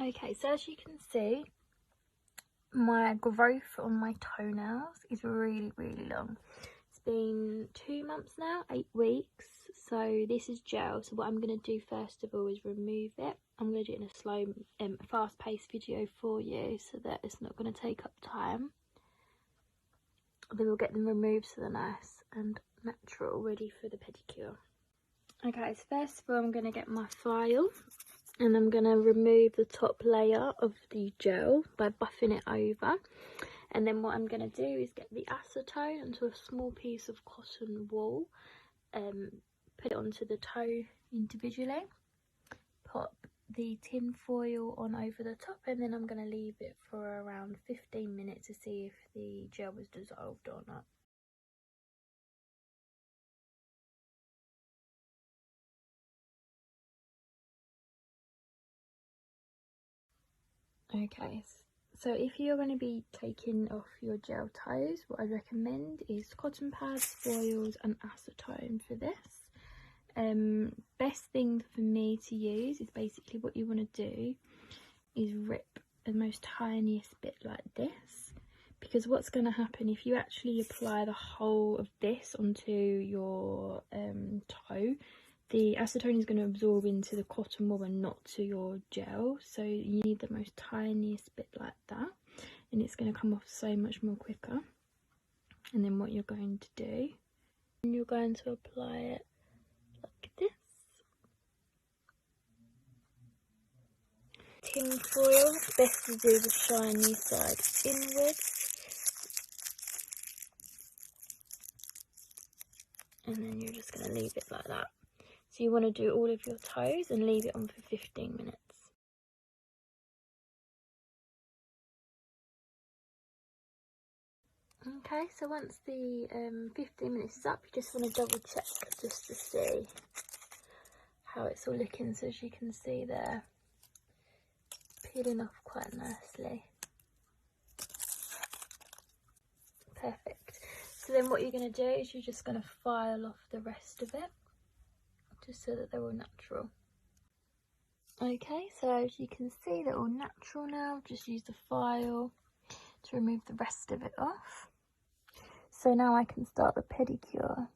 Okay, so as you can see, my growth on my toenails is really long. It's been 2 months now, 8 weeks. So this is gel. So what I'm going to do first of all is remove it. I'm going to do it in a slow, fast-paced video for you so that it's not going to take up time. Then we'll get them removed so they're nice and natural, ready for the pedicure. Okay, so first of all I'm going to get my file and I'm going to remove the top layer of the gel by buffing it over. And then what I'm going to do is get the acetone onto a small piece of cotton wool, put it onto the toe individually, pop the tin foil on over the top, and then I'm going to leave it for around 15 minutes to see if the gel was dissolved or not. Okay, so if you're going to be taking off your gel toes, what I recommend is cotton pads, foils and acetone for this. Best thing for me to use is basically what you want to do is rip the most tiniest bit like this, because what's going to happen if you actually apply the whole of this onto your toe, the acetone is going to absorb into the cotton wool and not to your gel. So you need the most tiniest bit like that, and it's going to come off so much more quicker. And then what you're going to do, you're going to apply it like this. Tin foil, best to do the shiny side inwards. And then you're just going to leave it like that. So you want to do all of your toes and leave it on for 15 minutes. Okay, so once the 15 minutes is up, you just want to double check just to see how it's all looking. So as you can see there, peeling off quite nicely. Perfect. So then what you're going to do is you're just going to file off the rest of it, just so that they're all natural. Okay, so as you can see, they're all natural now. Just use the file to remove the rest of it off. So now I can start the pedicure.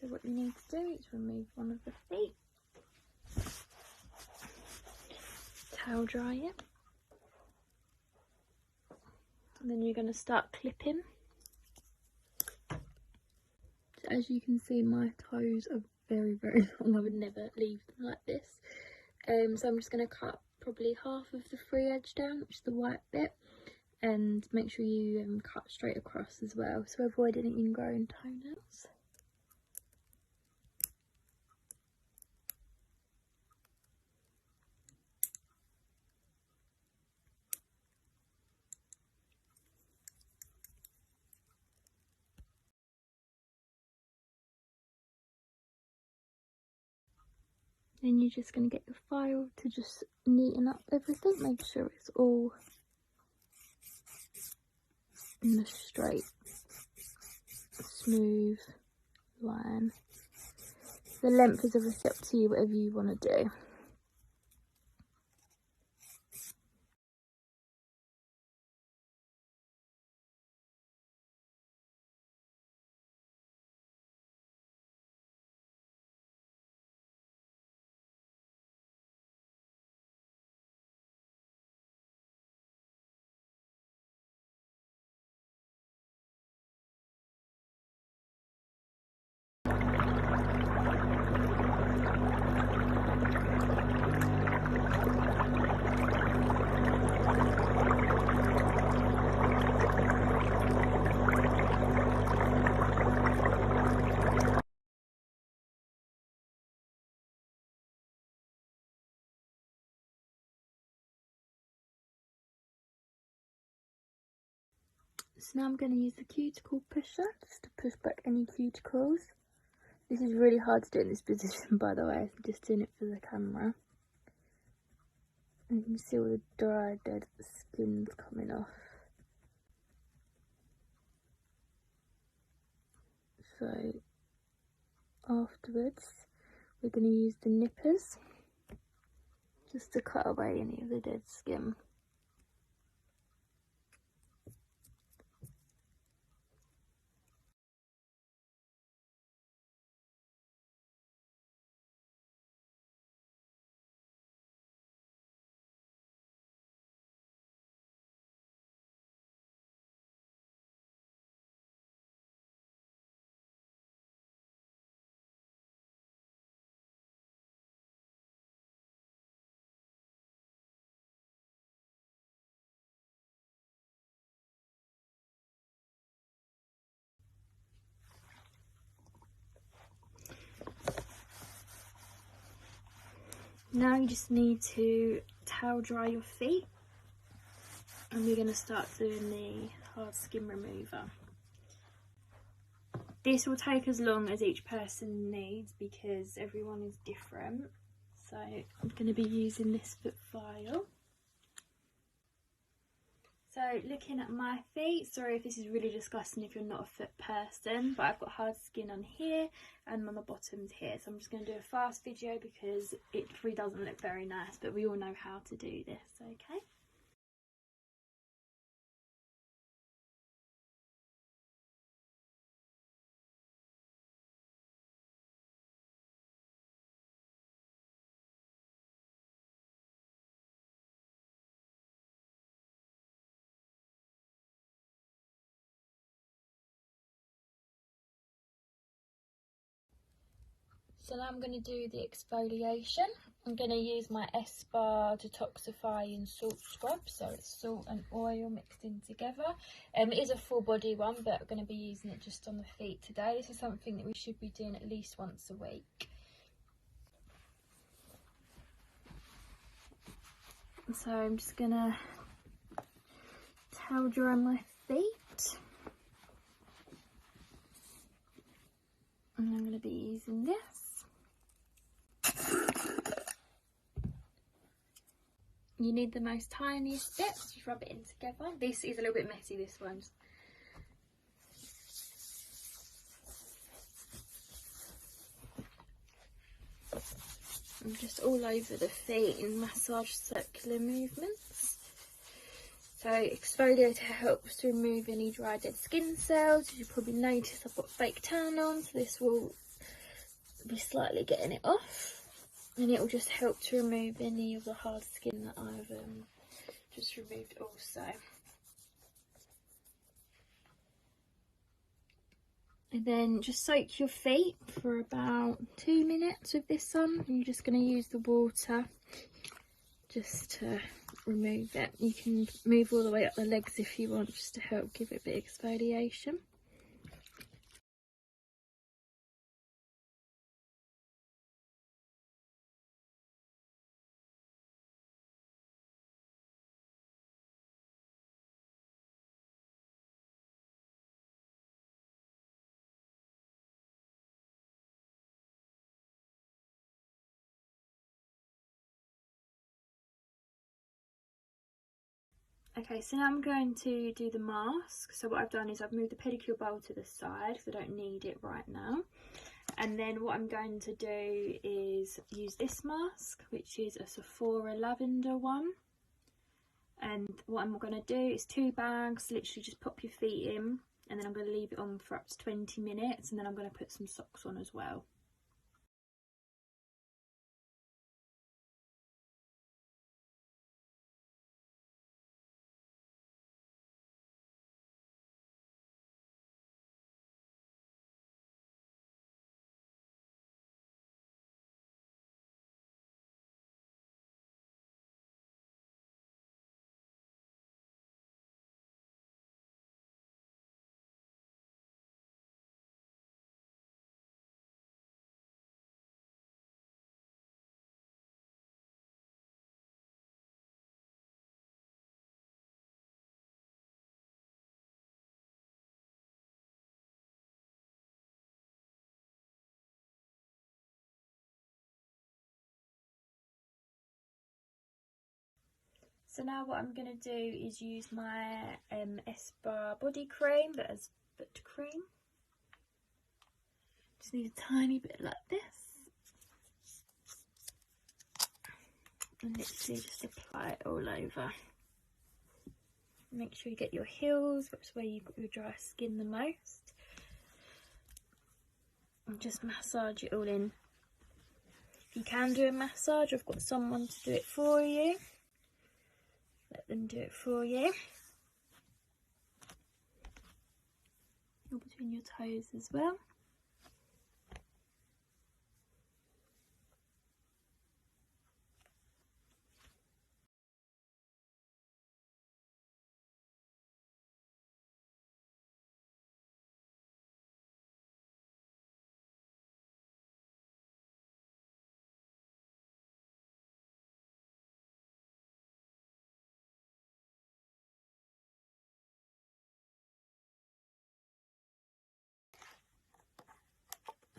So what you need to do is remove one of the feet, towel dry it, and then you're going to start clipping. So as you can see, my toes are very long. I would never leave them like this. So I'm just going to cut probably half of the free edge down, which is the white bit, and make sure you cut straight across as well, so avoid any ingrown toenails. Then you're just going to get your file to just neaten up everything, make sure it's all in a straight, smooth line. The length is obviously up to you, whatever you want to do. So now I'm going to use the cuticle pusher just to push back any cuticles. This is really hard to do in this position, by the way. I'm just doing it for the camera. And you can see all the dry, dead skin's coming off. So afterwards, we're going to use the nippers just to cut away any of the dead skin. Now you just need to towel dry your feet, and we're going to start doing the hard skin remover. This will take as long as each person needs because everyone is different. So I'm going to be using this foot file. So looking at my feet, sorry if this is really disgusting if you're not a foot person, but I've got hard skin on here and on the bottoms here. So I'm just going to do a fast video because it really doesn't look very nice, but we all know how to do this, okay? So now I'm going to do the exfoliation. I'm going to use my S-Bar detoxifying salt scrub. So it's salt and oil mixed in together. It is a full body one, but I'm going to be using it just on the feet today. This is something that we should be doing at least once a week. So I'm just going to towel dry my feet. And I'm going to be using this. You need the most tiniest bits, just rub it in together. This is a little bit messy, this one. And just all over the feet in massage circular movements. So exfoliator helps to remove any dry dead skin cells. As you probably notice, I've got fake tan on, so this will be slightly getting it off. And it will just help to remove any of the hard skin that I've just removed also. And then just soak your feet for about 2 minutes with this on. And you're just going to use the water just to remove it. You can move all the way up the legs if you want, just to help give it a bit of exfoliation. Okay, so now I'm going to do the mask. So what I've done is I've moved the pedicure bowl to the side because I don't need it right now. And then what I'm going to do is use this mask, which is a Sephora lavender one. And what I'm going to do is 2 bags, literally just pop your feet in, and then I'm going to leave it on for up to 20 minutes, and then I'm going to put some socks on as well. So now what I'm going to do is use my Espa body cream, but as foot cream. Just need a tiny bit like this. And literally just apply it all over. Make sure you get your heels, that's where you've got your dry skin the most. And just massage it all in. If you can do a massage, I've got someone to do it for you. Let them do it for you. Or between your toes as well.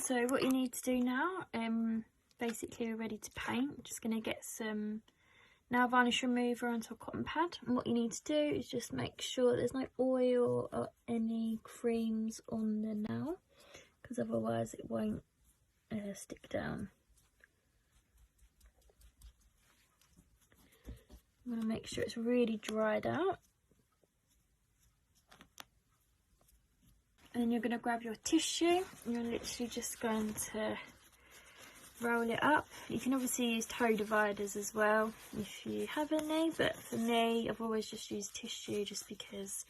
So what you need to do now, basically we're ready to paint. Just going to get some nail varnish remover onto a cotton pad. And what you need to do is just make sure there's no oil or any creams on the nail, because otherwise it won't stick down. I'm going to make sure it's really dried out. And then you're going to grab your tissue and you're literally just going to roll it up. You can obviously use toe dividers as well if you have any, but for me I've always just used tissue just because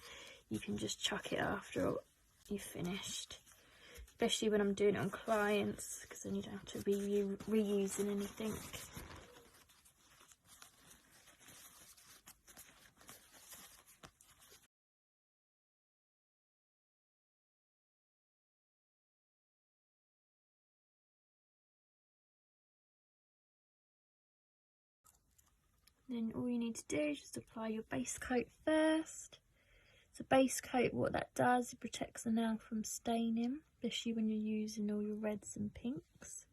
you can just chuck it after you've finished, especially when I'm doing it on clients, because then you don't have to be reusing anything. Then all you need to do is just apply your base coat first. So base coat, what that does, it protects the nail from staining, especially when you're using all your reds and pinks.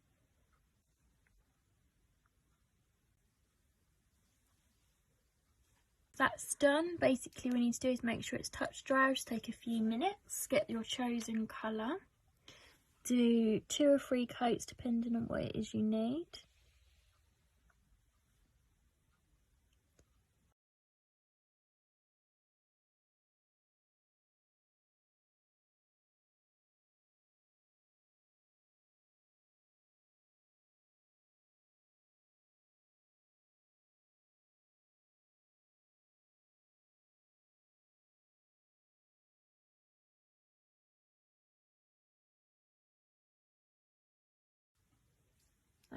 That's done. Basically what you need to do is make sure it's touch dry. Just take a few minutes, get your chosen colour. Do 2 or 3 coats depending on what it is you need.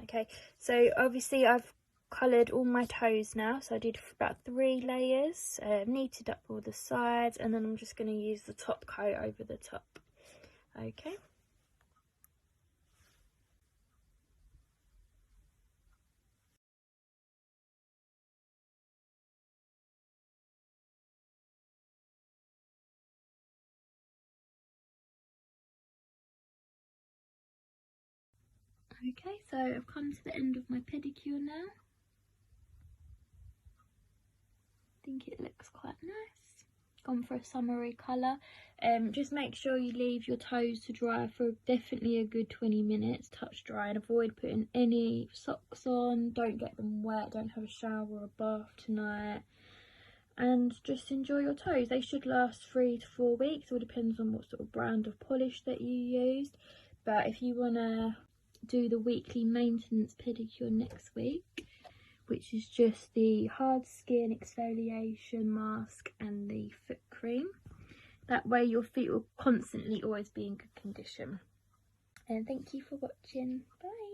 Okay, so obviously I've coloured all my toes now, so I did about 3 layers, kneaded up all the sides, and then I'm just going to use the top coat over the top. Okay. Okay, so I've come to the end of my pedicure now. I think it looks quite nice. Gone for a summery colour. Just make sure you leave your toes to dry for definitely a good 20 minutes, touch dry, and avoid putting any socks on. Don't get them wet, don't have a shower or a bath tonight. And just enjoy your toes. They should last 3 to 4 weeks. It all depends on what sort of brand of polish that you used. But if you want to do the weekly maintenance pedicure next week, which is just the hard skin exfoliation mask and the foot cream, that way your feet will constantly always be in good condition. And thank you for watching. Bye.